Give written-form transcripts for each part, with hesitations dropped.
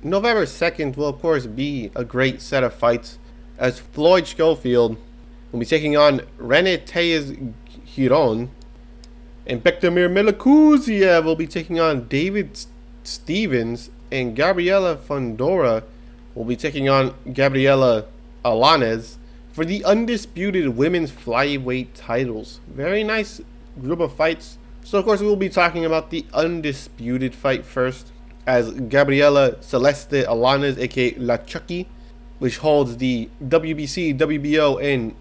November 2nd will, of course, be a great set of fights as Floyd Schofield will be taking on Tellez Giron, and Bektamir Melekuziev will be taking on David Stevens, and Gabriela Fondora will be taking on Gabriela Alanes for the undisputed women's flyweight titles. Very nice group of fights. So, of course, we will be talking about the undisputed fight first, as Gabriela Celeste Alanes, aka La Chucky, which holds the WBC, WBO, and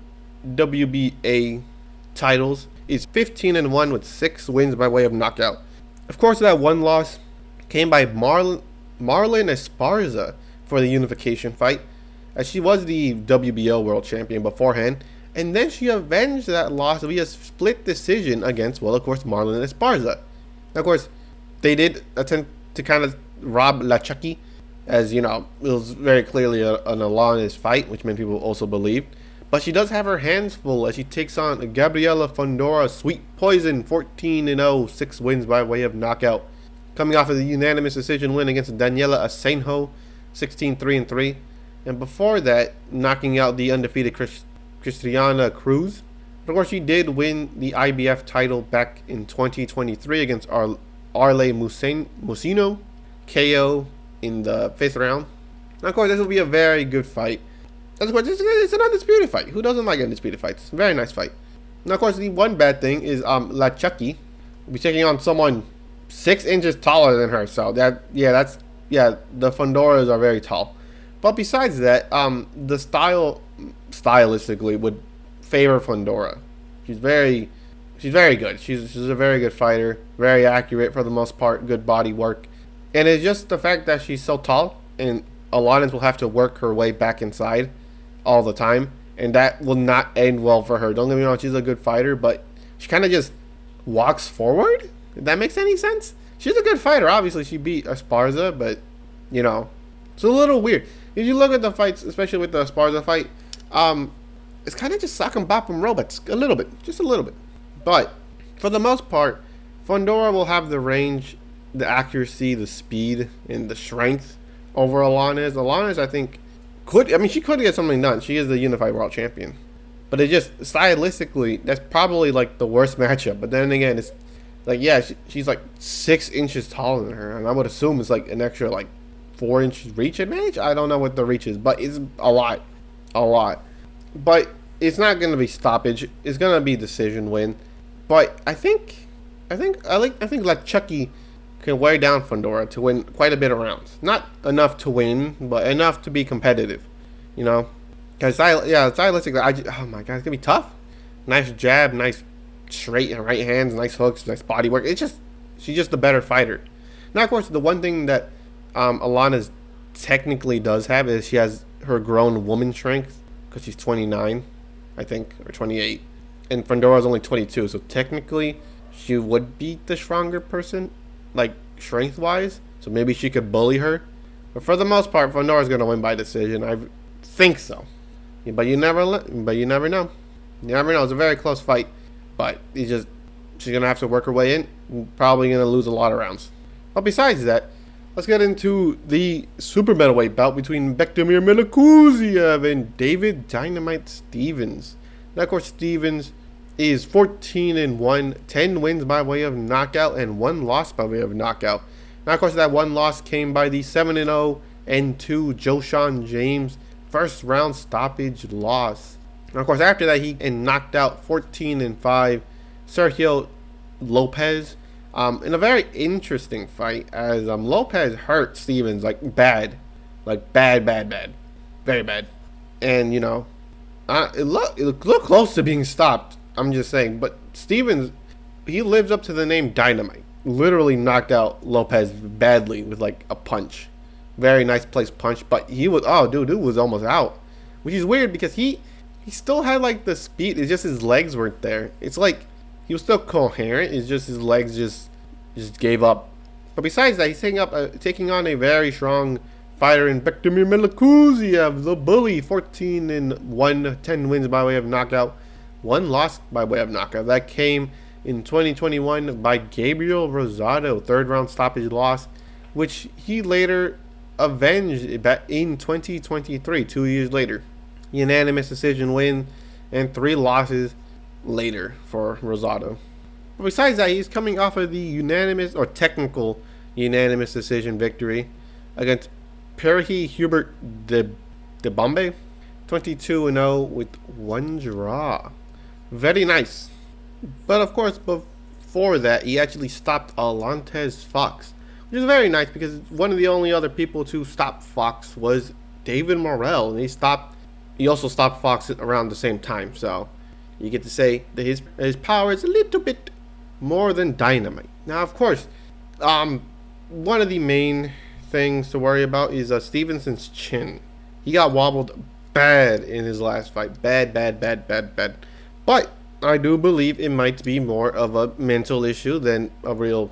WBA titles, is 15-1 with 6 wins by way of knockout. Of course, that one loss came by Marlon Esparza for the unification fight, as she was the WBO world champion beforehand, and then she avenged that loss via split decision against, well, of course, Marlon Esparza. Now, of course, they did attempt to kind of rob La Chucky, as you know, it was very clearly an Alanes fight, which many people also believed. But she does have her hands full as she takes on Gabriela Fondora, Sweet Poison, 14-0, 6 wins by way of knockout. Coming off of the unanimous decision win against Daniela Asenjo, 16-3-3. And before that, knocking out the undefeated Cristiana Cruz. Of course, she did win the IBF title back in 2023 against Arle Musino, KO in the 5th round. Now, of course, this will be a very good fight. Of course, it's an undisputed fight. Who doesn't like undisputed fights? Very nice fight. Now, of course, the one bad thing is La Chucky will be taking on someone 6 inches taller than her. So the Fondoras are very tall. But besides that, the stylistically would favor Fondora. She's very good. She's a very good fighter, very accurate for the most part, good body work. And it's just the fact that she's so tall, and Alanes will have to work her way back inside all the time, and that will not end well for her. Don't get me wrong, she's a good fighter, but she kind of just walks forward. If that makes any sense? She's a good fighter. Obviously, she beat Esparza, but, you know, it's a little weird. If you look at the fights, especially with the Esparza fight, it's kind of just sock and bop and robots. A little bit. Just a little bit. But, for the most part, Fondora will have the range, the accuracy, the speed, and the strength over Alanes. Alanes, I think, she could get something done. She is the unified world champion. But it just, stylistically, that's probably, like, the worst matchup. But then again, it's, like, yeah, she's, like, 6 inches taller than her. And I would assume it's, like, an extra, like, 4 inches reach advantage? I don't know what the reach is, but it's a lot. A lot. But it's not going to be stoppage. It's going to be decision win. But I think like Chucky can wear down Fondora to win quite a bit of rounds. Not enough to win, but enough to be competitive. You know? Because, stylistically, oh my God, it's going to be tough. Nice jab, nice straight and right hands, nice hooks, nice body work. She's just the better fighter. Now, of course, the one thing that Alanes technically does have is she has her grown woman strength, because she's 29, I think, or 28. And Fondora's only 22, so technically she would beat the stronger person, like, strength-wise. So maybe she could bully her. But for the most part, Fondora's going to win by decision. I think so. Yeah, but you never know. You never know. It's a very close fight. But she's going to have to work her way in. Probably going to lose a lot of rounds. But besides that, let's get into the super middleweight bout between Bektamir Melekuziev and David Dynamite Stevens. Now, of course, Stevens is 14-1, 10 wins by way of knockout, and 1 loss by way of knockout. Now, of course, that 1 loss came by the 7-0 and 2 Joshawn James first round stoppage loss. Now, of course, after that, he knocked out 14-5 Sergio Lopez. In a very interesting fight, as Lopez hurt Stevens bad, very bad, and you know, it looked close to being stopped. I'm just saying, but Stevens, he lives up to the name Dynamite. Literally knocked out Lopez badly with like a punch, very nice placed punch. But he was dude was almost out, which is weird because he still had like the speed. It's just his legs weren't there. It's like he was still coherent. It's just his legs just gave up. But besides that, he's taking on a very strong fighter in Bektamir Melekuziev, the bully. 14-1, 10 wins by way of knockout, 1 loss by way of knockout. That came in 2021 by Gabriel Rosado, 3rd round stoppage loss, which he later avenged back in 2023, 2 years later. Unanimous decision win and 3 losses later for Rosado. But besides that, he's coming off of the unanimous or technical unanimous decision victory against Perhi Hubert de Bombay, 22-0 with 1 draw. Very nice. But of course, before that, he actually stopped Alantez Fox, which is very nice because one of the only other people to stop Fox was David Morrell, and he also stopped Fox around the same time. So you get to say that his power is a little bit more than dynamite. Now, of course, one of the main things to worry about is Stevenson's chin. He got wobbled bad in his last fight. Bad. But I do believe it might be more of a mental issue than a real.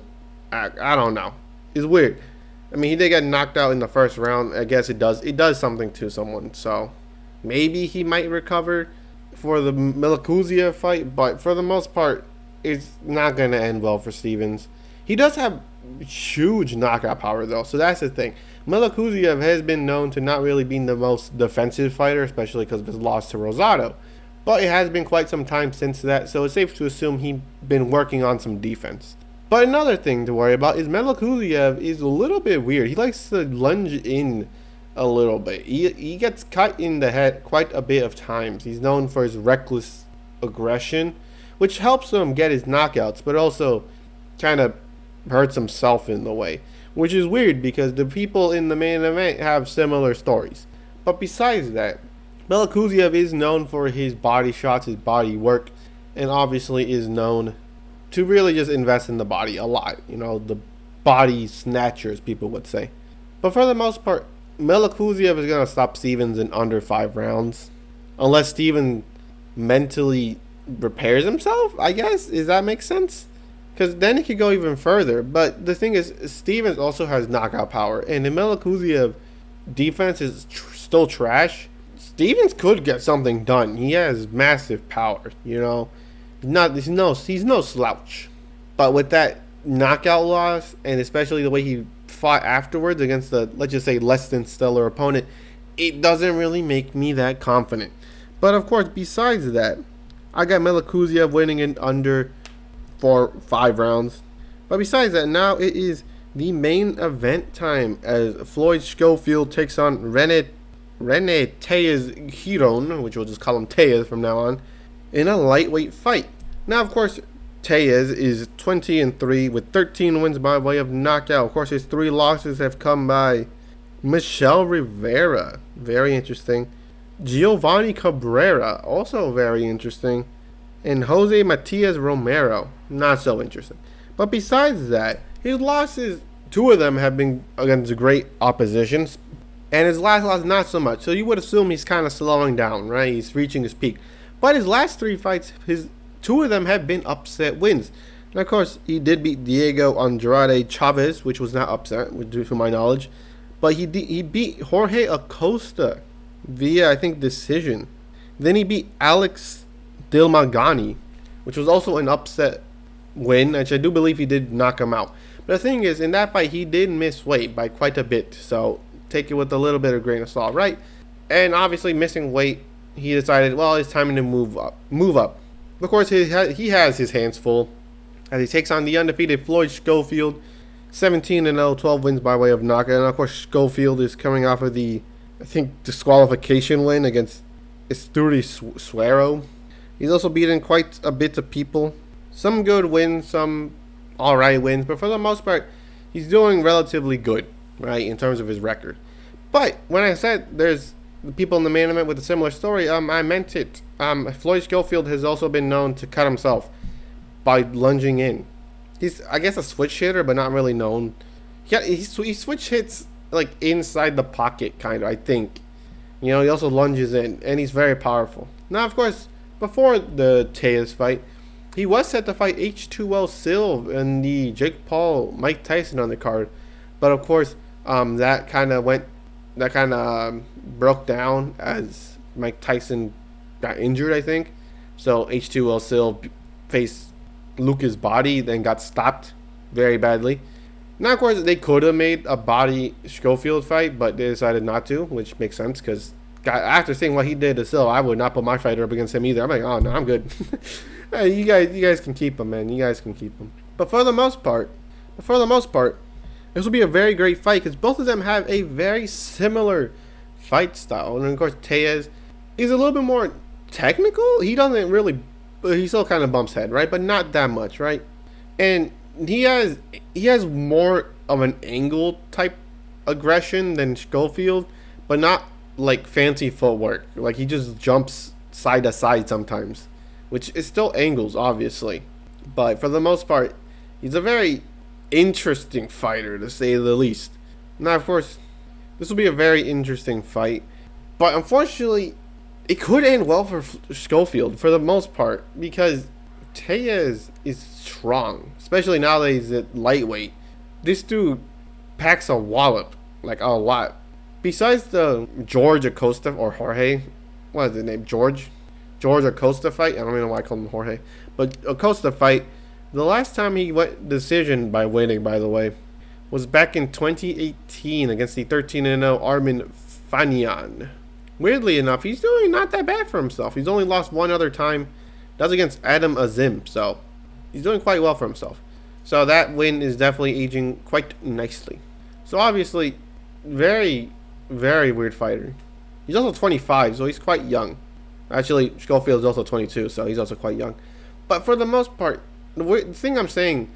I don't know. It's weird. I mean, he did get knocked out in the first round. I guess it does something to someone. So maybe he might recover for the Milakuziev fight. But for the most part, it's not going to end well for Stevens. He does have huge knockout power, though. So that's the thing. Milakuziev has been known to not really be the most defensive fighter, especially because of his loss to Rosado. But it has been quite some time since that, so it's safe to assume he's been working on some defense. But another thing to worry about is Milakuziev is a little bit weird. He likes to lunge in a little bit. He gets cut in the head quite a bit of times. He's known for his reckless aggression, which helps him get his knockouts, but also kind of hurts himself in the way. Which is weird because the people in the main event have similar stories. But besides that, Milakuziev is known for his body shots, his body work, and obviously is known to really just invest in the body a lot. You know, the body snatchers, people would say. But for the most part, Milakuziev is going to stop Stevens in under 5 rounds. Unless Stevens mentally repairs himself, I guess. Does that make sense? Because then it could go even further. But the thing is, Stevens also has knockout power. And the Milakuziev defense is still trash. Stevens could get something done. He has massive power, you know. He's no slouch. But with that knockout loss, and especially the way he fought afterwards against the, let's just say, less than stellar opponent, it doesn't really make me that confident. But of course, besides that, I got Milakuziev winning in under 5 rounds. But besides that, now it is the main event time as Floyd Schofield takes on Rene Tellez Giron, which we'll just call him Tellez from now on, in a lightweight fight. Now, of course, Tellez is 20-3 with 13 wins by way of knockout. Of course, his 3 losses have come by Michel Rivera, very interesting. Giovanni Cabrera, also very interesting. And Jose Matias Romero, not so interesting. But besides that, his losses, 2 of them have been against great oppositions. And his last loss, not so much. So you would assume he's kind of slowing down, right? He's reaching his peak. But his last 3 fights, 2 of them have been upset wins. And of course, he did beat Diego Andrade Chavez, which was not upset, due to my knowledge. But he beat Jorge Acosta via, I think, decision. Then he beat Alex Dilmagani, which was also an upset win, which I do believe he did knock him out. But the thing is, in that fight, he did miss weight by quite a bit. So take it with a little bit of grain of salt, right? And obviously, missing weight, he decided, well, it's time to move up. Of course, he has his hands full as he takes on the undefeated Floyd Schofield, 17-0, 12 wins by way of knockout. And of course, Schofield is coming off of the, I think, disqualification win against Esturi Suero. He's also beaten quite a bit of people. Some good wins, some alright wins, but for the most part, he's doing relatively good, right, in terms of his record. But when I said there's people in the main event with a similar story, I meant it. Floyd Schofield has also been known to cut himself by lunging in. He's, I guess, a switch hitter, but not really known. He switch hits like inside the pocket, kind of, I think. You know, he also lunges in, and he's very powerful. Now, of course, before the Tellez fight, he was set to fight H2L Silv in the Jake Paul Mike Tyson undercard, but of course, that kind of broke down as Mike Tyson got injured, I think. So H2L Silv faced Lucas Body, then got stopped very badly. Now, of course, they could have made a body Schofield fight, but they decided not to, which makes sense because after seeing what he did to Sil, I would not put my fighter up against him either. I'm like, oh no, I'm good. Hey, you guys can keep him, man. You guys can keep him. But for the most part, this will be a very great fight because both of them have a very similar fight style. And of course, Tellez is a little bit more technical. He doesn't really, he still kind of bumps head, right? But not that much, right? And he has more of an angle type aggression than Schofield, but not like fancy footwork. Like he just jumps side to side sometimes, which is still angles, obviously. But for the most part, he's a very interesting fighter, to say the least. Now, of course, this will be a very interesting fight, but unfortunately, it could end well for Schofield for the most part because Tellez is strong, especially now that he's at lightweight. This dude packs a wallop, like a lot. Besides the George Acosta or Jorge, what is his name? George Acosta fight. I don't even know why I call him Jorge, but Acosta fight. The last time he went decision by winning, by the way, was back in 2018 against the 13-0 Armin Fanian. Weirdly enough, he's doing not that bad for himself. He's only lost one other time. That's against Adam Azim, so he's doing quite well for himself. So that win is definitely aging quite nicely. So obviously, very, very weird fighter. He's also 25, so he's quite young. Actually, Schofield is also 22, so he's also quite young. But for the most part, the thing I'm saying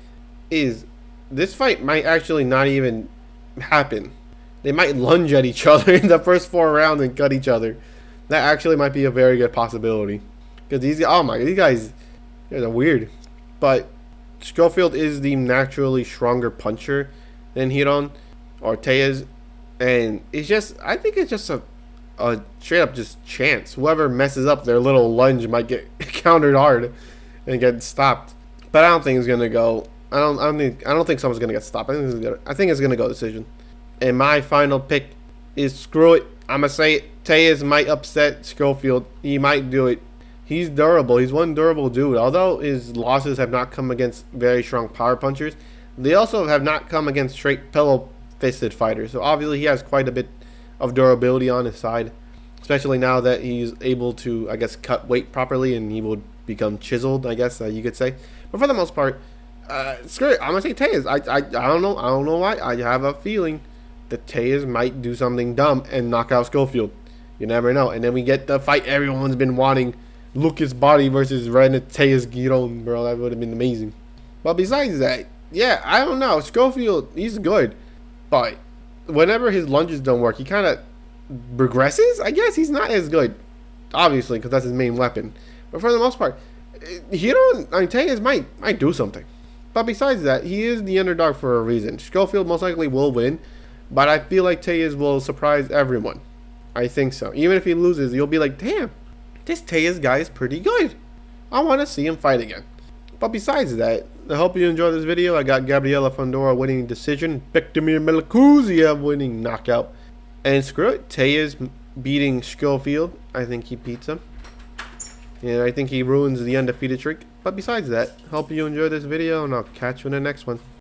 is this fight might actually not even happen. They might lunge at each other in the first 4 rounds and cut each other. That actually might be a very good possibility. Because these guys, they're weird. But Schofield is the naturally stronger puncher than Giron or Tellez. And it's just, I think it's just a straight up just chance. Whoever messes up their little lunge might get countered hard and get stopped. But I don't think it's gonna go. I don't think someone's gonna get stopped. I think it's gonna go decision. And my final pick is screw it. I'm gonna say it. Tellez might upset Schofield. He might do it. He's durable. He's one durable dude. Although his losses have not come against very strong power punchers, they also have not come against straight pillow-fisted fighters. So obviously he has quite a bit of durability on his side, especially now that he's able to, I guess, cut weight properly and he will become chiseled, I guess you could say. But for the most part, screw it. I'm gonna say Tellez. I don't know why. I have a feeling that Tellez might do something dumb and knock out Schofield. You never know. And then we get the fight everyone's been wanting: Lucas Body versus Tellez Giron, bro. That would have been amazing. But besides that, yeah, I don't know. Schofield, he's good, but whenever his lunges don't work, he kind of regresses. I guess he's not as good, obviously, because that's his main weapon. But for the most part, Tellez might do something. But besides that, he is the underdog for a reason. Schofield most likely will win, but I feel like Tellez will surprise everyone. I think so. Even if he loses, you'll be like, damn, this Tellez guy is pretty good. I want to see him fight again. But besides that, I hope you enjoyed this video. I got Gabriela Fondora winning decision, Bektemir Melikuziev winning knockout, and screw it, Tellez beating Schofield. I think he beats him. And I think he ruins the undefeated streak. But besides that, hope you enjoyed this video, and I'll catch you in the next one.